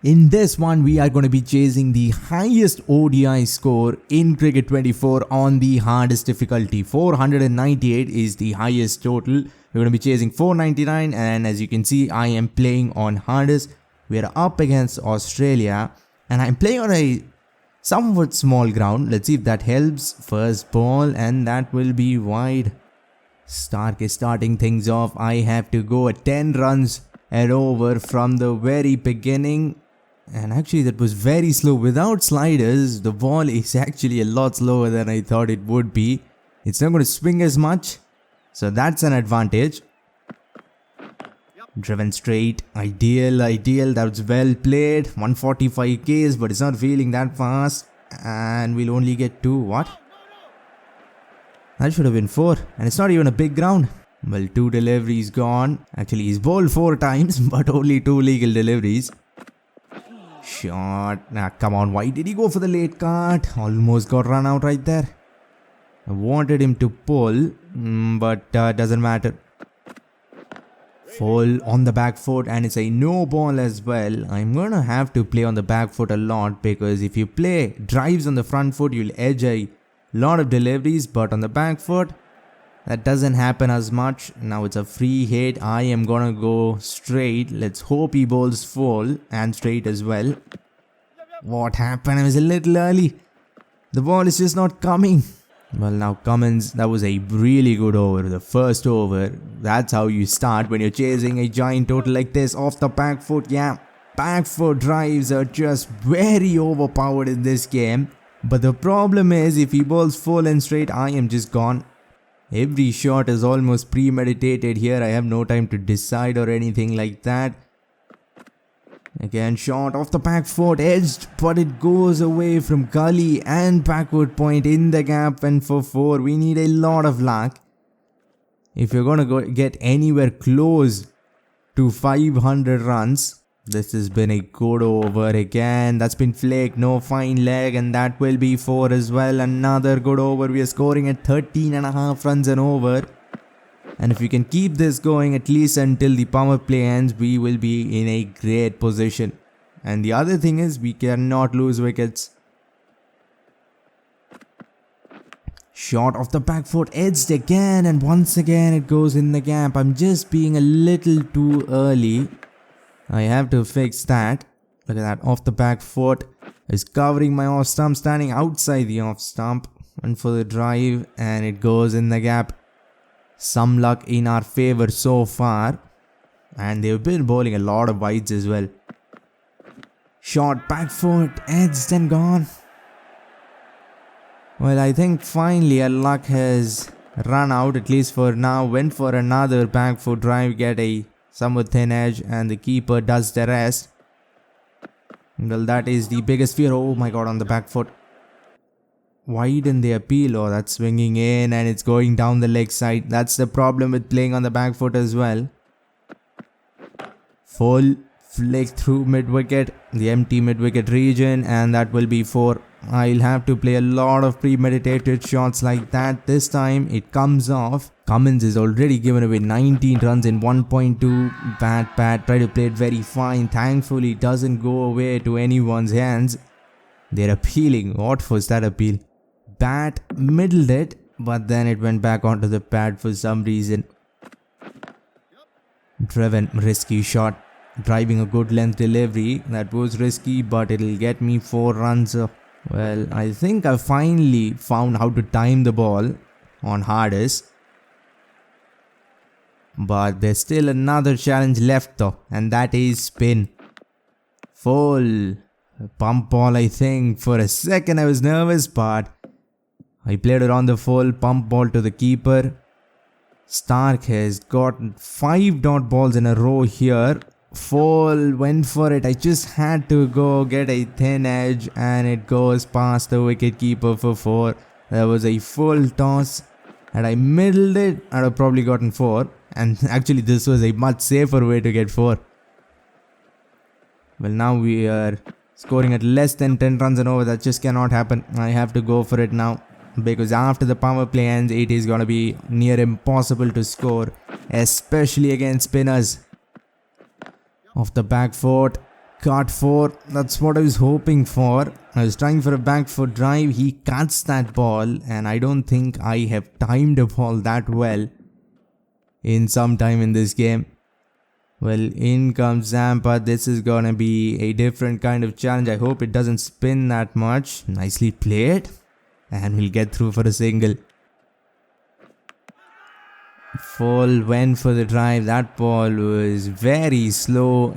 In this one, we are going to be chasing the highest ODI score in Cricket 24 on the hardest difficulty. 498 is the highest total. We're going to be chasing 499, and as you can see, I am playing on hardest. We are up against Australia and I'm playing on a somewhat small ground. Let's see if that helps. First ball, and that will be wide. Stark is starting things off. I have to go at 10 runs and over from the very beginning. And actually that was very slow. Without sliders, the ball is actually a lot slower than I thought it would be. It's not going to swing as much, so that's an advantage. Driven straight, ideal, that was well played. 145 Ks, but it's not feeling that fast. And we'll only get 2, what? That should have been 4, and it's not even a big ground. Well, 2 deliveries gone. Actually, he's bowled 4 times, but only 2 legal deliveries. Shot. Come on, why did he go for the late cut? Almost got run out right there. I wanted him to pull, but doesn't matter. Full on the back foot, and it's a no ball as well. I'm gonna have to play on the back foot a lot, because if you play drives on the front foot, you'll edge a lot of deliveries, but on the back foot, that doesn't happen as much. Now it's a free hit. I am gonna go straight. Let's hope he bowls full and straight as well. What happened? I was a little early. The ball is just not coming. Well, now Cummins, that was a really good over. The first over. That's how you start when you're chasing a giant total like this off the back foot. Yeah, back foot drives are just very overpowered in this game. But the problem is, if he bowls full and straight, I am just gone. Every shot is almost premeditated here. I have no time to decide or anything like that. Again, shot off the back foot, edged, but it goes away from gully and backward point in the gap, and for 4. We need a lot of luck if you're gonna get anywhere close to 500 runs. This has been a good over again. That's been flaked. No fine leg, and that will be 4 as well. Another good over. We are scoring at 13.5 runs and over. And if we can keep this going at least until the power play ends, we will be in a great position. And the other thing is, we cannot lose wickets. Shot off the back foot, edged again, and once again it goes in the gap. I'm just being a little too early. I have to fix that. Look at that, off the back foot is covering my off stump, standing outside the off stump. And for the drive, and it goes in the gap. Some luck in our favor so far. And they've been bowling a lot of wides as well. Shot, back foot, edged and gone. Well, I think finally our luck has run out, at least for now. Went for another back foot drive, get a somewhat thin edge, and the keeper does the rest. Well, that is the biggest fear. Oh my god, on the back foot. Why didn't they appeal? Oh, that's swinging in and it's going down the leg side. That's the problem with playing on the back foot as well. Full flick through mid wicket, the empty mid wicket region, and that will be 4. I'll have to play a lot of premeditated shots like that. This time it comes off. Cummins is already given away 19 runs in 1.2. Bad. Try to play it very fine. Thankfully it doesn't go away to anyone's hands. They're appealing. What was that appeal? Bat middled it, but then it went back onto the pad for some reason. Driven, risky shot. Driving a good length delivery. That was risky, but it'll get me 4 runs. Well, I think I finally found how to time the ball on hardest. But there's still another challenge left though, and that is spin. Full pump ball, I think. For a second I was nervous, but I played it on the full pump ball to the keeper. Stark has got 5 dot balls in a row here. Full, went for it. I just had to go get a thin edge, and it goes past the wicket keeper for 4. There was a full toss. Had I middled it, I'd have probably gotten 4. And actually this was a much safer way to get 4. Well, now we are scoring at less than 10 runs and over. That just cannot happen. I have to go for it now, because after the power play ends, it is gonna be near impossible to score, especially against spinners. Off the back foot, Caught 4. That's what I was hoping for. I was trying for a back foot drive. He cuts that ball, and I don't think I have timed the ball that well in some time in this game. Well, in comes Zampa. This is gonna be a different kind of challenge. I hope it doesn't spin that much. Nicely played. And we'll get through for a single. Full went for the drive. That ball was very slow.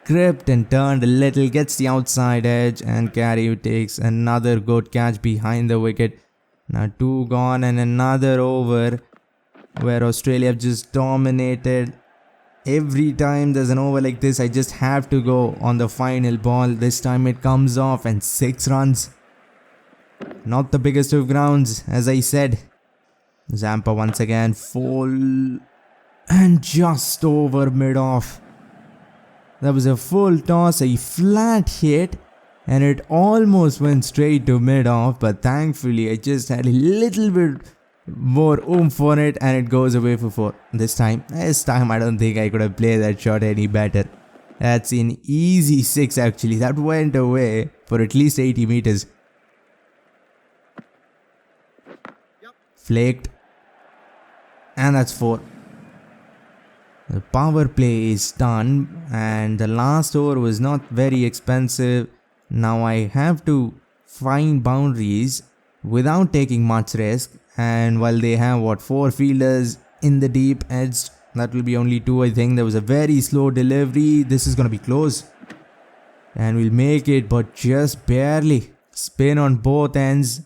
Gripped and turned a little. Gets the outside edge. And Carey takes another good catch behind the wicket. Now 2 gone and another over where Australia have just dominated. Every time there's an over like this, I just have to go on the final ball. This time it comes off and 6 runs. Not the biggest of grounds, as I said. Zampa once again, full and just over mid-off. That was a full toss, a flat hit, and it almost went straight to mid-off, but thankfully I just had a little bit more oomph on it and it goes away for 4. This time I don't think I could have played that shot any better. That's an easy 6 actually. That went away for at least 80 meters. Flaked. And that's 4. The power play is done and the last over was not very expensive. Now I have to find boundaries without taking much risk. And while they have 4 fielders in the deep edge, that will be only 2 I think. There was a very slow delivery. This is going to be close. And we'll make it, but just barely. Spin on both ends.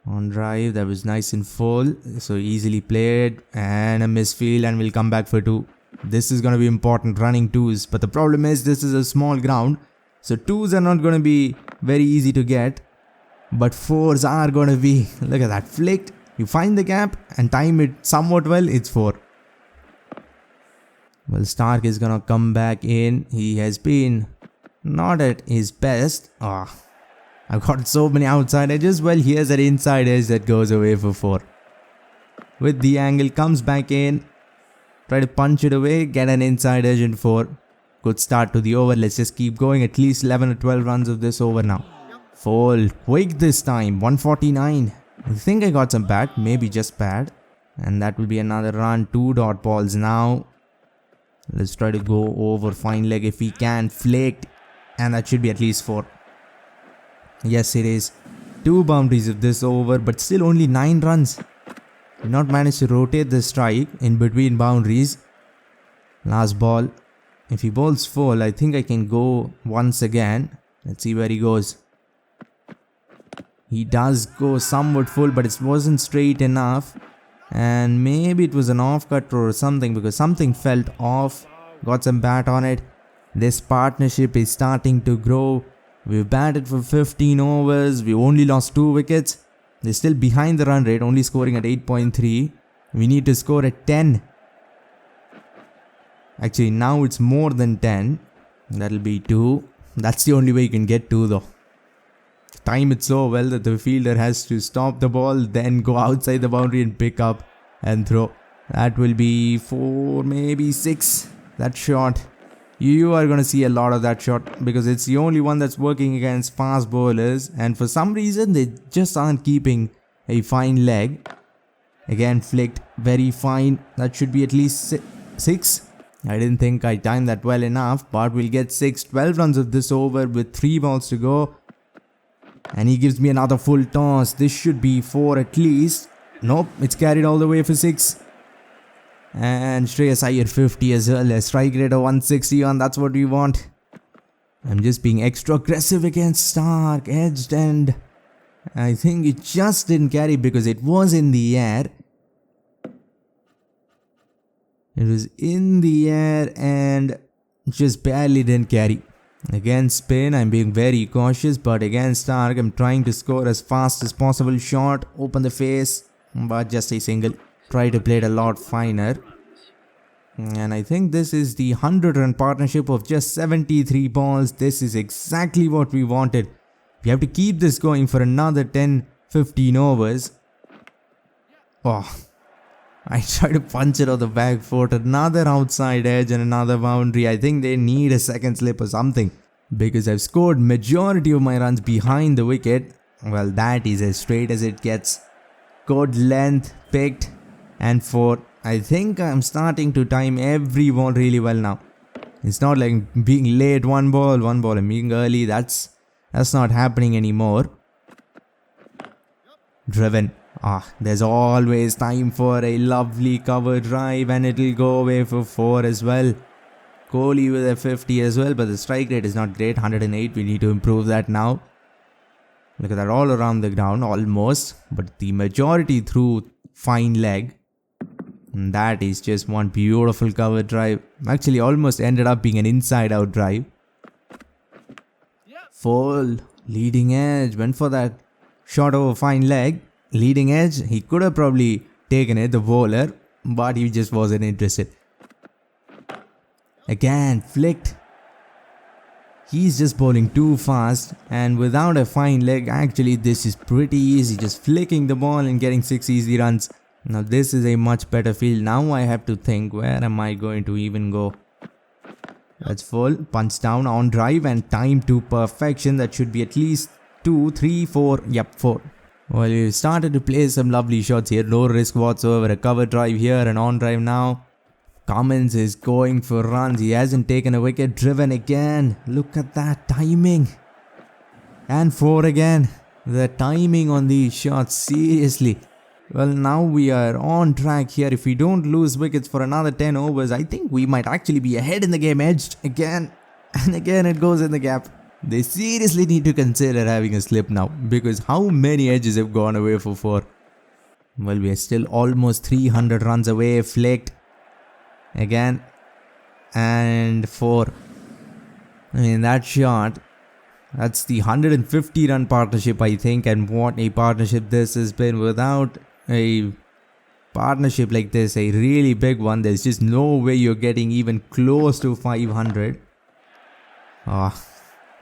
On drive, that was nice and full. So easily played. And a misfield and we'll come back for 2. This is going to be important, running 2s. But the problem is this is a small ground. So 2s are not going to be very easy to get. But 4s are going to be. Look at that. Flicked. You find the gap and time it somewhat well. It's 4. Well, Stark is going to come back in. He has been not at his best. I've got so many outside edges. Well, here's an inside edge that goes away for 4. With the angle, comes back in. Try to punch it away. Get an inside edge in 4. Good start to the over. Let's just keep going. At least 11 or 12 runs of this over now. Full. Quick this time. 149. I think I got some bat. Maybe just bad. And that will be another run. 2 dot balls now. Let's try to go over fine leg if we can. Flaked. And that should be at least 4. Yes, it is. 2 boundaries of this over, but still only 9 runs. Did not manage to rotate the strike in between boundaries. Last ball. If he bowls full, I think I can go once again. Let's see where he goes. He does go somewhat full, but it wasn't straight enough. And maybe it was an off-cut or something because something felt off. Got some bat on it. This partnership is starting to grow. We've batted for 15 overs. We only lost 2 wickets. They're still behind the run rate, only scoring at 8.3. We need to score at 10. Actually, now it's more than 10. That'll be 2. That's the only way you can get 2 though. Time it so well that the fielder has to stop the ball, then go outside the boundary and pick up and throw. That will be 4, maybe 6. That shot. You are going to see a lot of that shot because it's the only one that's working against fast bowlers. And for some reason, they just aren't keeping a fine leg. Again, flicked. Very fine. That should be at least 6. I didn't think I timed that well enough. But we'll get 6. 12 runs of this over with 3 balls to go. And he gives me another full toss. This should be 4 at least. Nope, it's carried all the way for 6. And Shreyas Iyer 50 as well. A strike rate of 160 on. That's what we want. I'm just being extra aggressive against Stark. Edged and I think it just didn't carry because it was in the air. It was in the air and just barely didn't carry. Against spin, I'm being very cautious, but against Stark, I'm trying to score as fast as possible. Shot, open the face, but just a single. Try to play it a lot finer. And I think this is the 100-run partnership of just 73 balls. This is exactly what we wanted. We have to keep this going for another 10-15 overs. Oh, I try to punch it on the back foot, another outside edge and another boundary. I think they need a second slip or something, because I've scored majority of my runs behind the wicket. Well, that is as straight as it gets. Good length, picked, and 4. I think I'm starting to time every ball really well now. It's not like being late one ball and being early. That's not happening anymore. Driven. There's always time for a lovely cover drive, and it'll go away for 4 as well. Kohli with a 50 as well, but the strike rate is not great, 108. We need to improve that now. Look at that, all around the ground, almost. But the majority through fine leg. And that is just one beautiful cover drive. Actually, almost ended up being an inside-out drive. Full leading edge, went for that shot over fine leg. Leading edge, he could have probably taken it, the bowler, but he just wasn't interested. Again, flicked. He's just bowling too fast, and without a fine leg, actually this is pretty easy, just flicking the ball and getting 6 easy runs. Now this is a much better field. Now I have to think, where am I going to even go? That's full, punch down on drive and time to perfection. That should be at least 2, 3, 4, yep, 4. Well, we started to play some lovely shots here, no risk whatsoever. A cover drive here and on drive now. Cummins is going for runs. He hasn't taken a wicket. Driven again. Look at that timing. And 4 again. The timing on these shots, seriously. Well, now we are on track here. If we don't lose wickets for another 10 overs, I think we might actually be ahead in the game. Edged again. And again it goes in the gap. They seriously need to consider having a slip now, because how many edges have gone away for 4? Well, we are still almost 300 runs away. Flicked again and 4. I mean, that shot, that's the 150 run partnership, I think. And what a partnership this has been. Without a partnership like this, a really big one, there's just no way you're getting even close to 500.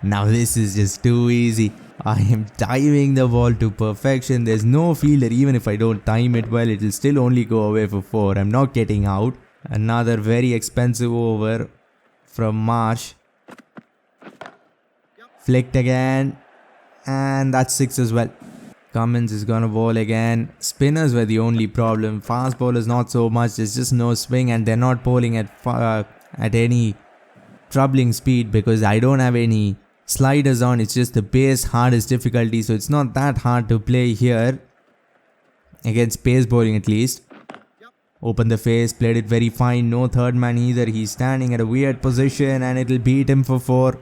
Now this is just too easy. I am timing the ball to perfection. There's no fielder. Even if I don't time it well, it will still only go away for 4. I'm not getting out. Another very expensive over from Marsh. Flicked again. And that's 6 as well. Cummins is gonna bowl again. Spinners were the only problem. Fast bowlers not so much. There's just no swing, and they're not bowling at any troubling speed, because I don't have any sliders on. It's just the base hardest difficulty, so it's not that hard to play here against pace bowling at least. Open the face, played it very fine. No third man either. He's standing at a weird position, and it'll beat him for 4.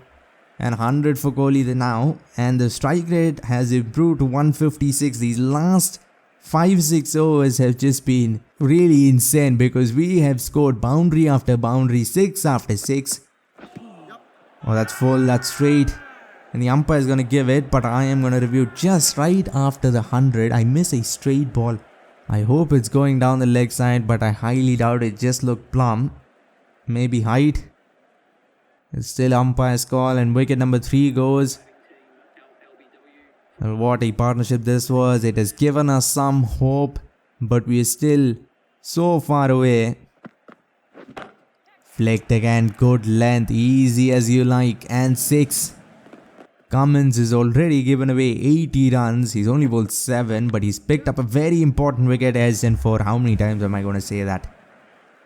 And 100 for Kohli now, and the strike rate has improved to 156. These last 5-6 overs have just been really insane, because we have scored boundary after boundary, 6 after 6. Oh, that's full, that's straight. And the umpire is going to give it, but I am going to review just right after the 100. I miss a straight ball. I hope it's going down the leg side, but I highly doubt it. Just looked plumb. Maybe height. It's still umpire's call, and wicket number 3 goes. And what a partnership this was. It has given us some hope, but we are still so far away. Flicked again, good length, easy as you like, and 6. Cummins is already given away 80 runs. He's only bowled 7, but he's picked up a very important wicket, edged in 4. How many times am I going to say that?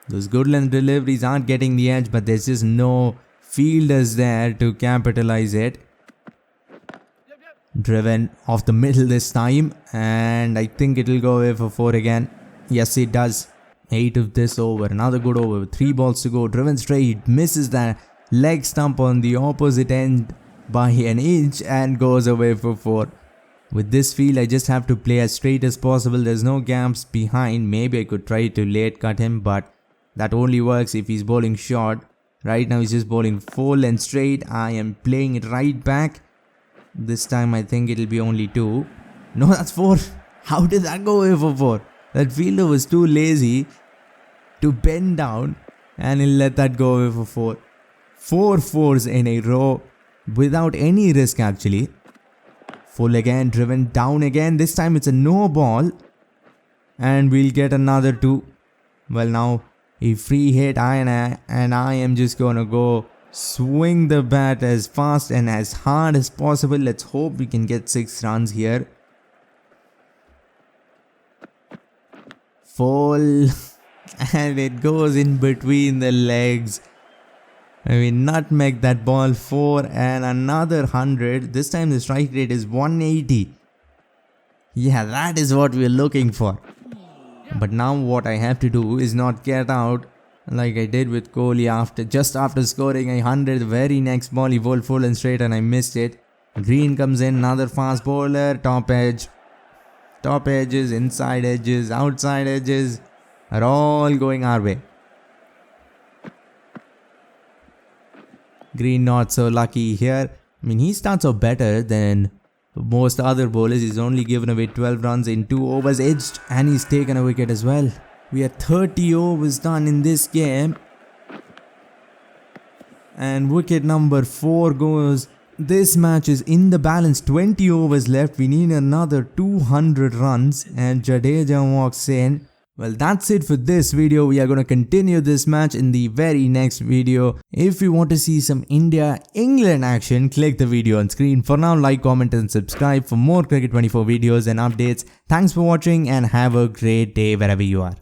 Those good length deliveries aren't getting the edge, but there's just no fielders there to capitalize it. Driven off the middle this time, and I think it'll go away for 4 again. Yes, it does. 8 of this over, another good over with 3 balls to go. Driven straight, misses that leg stump on the opposite end by an inch and goes away for 4. With this field, I just have to play as straight as possible. There's no gaps behind. Maybe I could try to late cut him, but that only works if he's bowling short. Right now he's just bowling full and straight. I am playing it right back. This time I think it'll be only 2. No, that's 4. How did that go away for 4? That fielder was too lazy to bend down, and he'll let that go away for 4. 4 4s in a row without any risk actually. Full again, driven down again. This time it's a no ball, and we'll get another 2. Well, now he free hit and I am just gonna go swing the bat as fast and as hard as possible. Let's hope we can get 6 runs here. Full and it goes in between the legs. I mean, nutmeg that ball 4 and another 100. This time the strike rate is 180. Yeah, that is what we're looking for. But now what I have to do is not get out like I did with Kohli just after scoring 100. The very next ball he bowled full and straight and I missed it. Green comes in, another fast bowler, top edge. Top edges, inside edges, outside edges are all going our way. Green not so lucky here. I mean, he starts off better than most other bowlers. He's only given away 12 runs in 2 overs, edged, and he's taken a wicket as well. We are 30 overs done in this game. And wicket number 4 goes. This match is in the balance. 20 overs left. We need another 200 runs. And Jadeja walks in. Well, that's it for this video. We are going to continue this match in the very next video. If you want to see some India-England action, click the video on screen. For now, like, comment and subscribe for more Cricket 24 videos and updates. Thanks for watching and have a great day wherever you are.